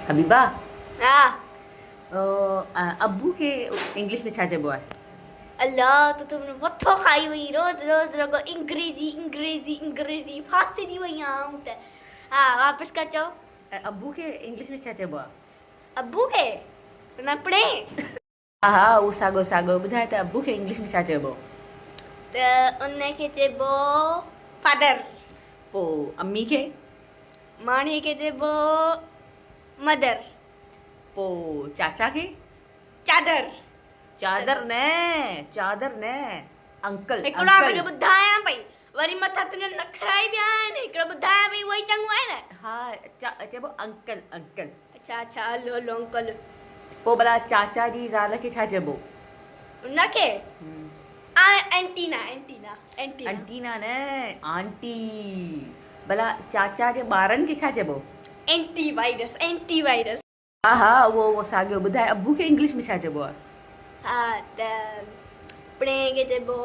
Habiba हाँ अब्बू के इंग्लिश में छा चइबो आहे? अल्लाह तो तुमने मथो खाई हुई रोज रोज रगो अंग्रेजी अंग्रेजी अंग्रेजी फांसी दी हुई आऊं ते हाँ वापस का चो अब्बू के इंग्लिश में छा चइबो आहे? अब्बू के नपड़े हा हा उहो साॻो साॻो ॿुधाए त अब्बू खे इंग्लिश में छा चइबो? तो उनके चेबो फादर पोइ अम्मी खे? माणी के चेबो मदर पोइ चाचा खे? चादर चादर न अंकल हिकिड़ो तोखे ॿुधायां पई वरी मथां तुंहिंजा नखरा ई ॿिया आहिनि हिकिड़ो ॿुधायां पई उहो ई चङो आहे न हा चइबो अंकल अंकल। अच्छा अच्छा हलो हलो अंकल पोइ भला चाचा जी ज़ाल खे छा चइबो? उनखे एंटीना एंटीना एंटीना अंटीना न आंटी। भला चाचा जे ॿारनि खे छा चइबो? एंटीवायरस एंटीवायरस हा हा उहो साॻियो ॿुधाए अब्बू खे इंग्लिश में छा चइबो आहे? हा त पणे खे चइबो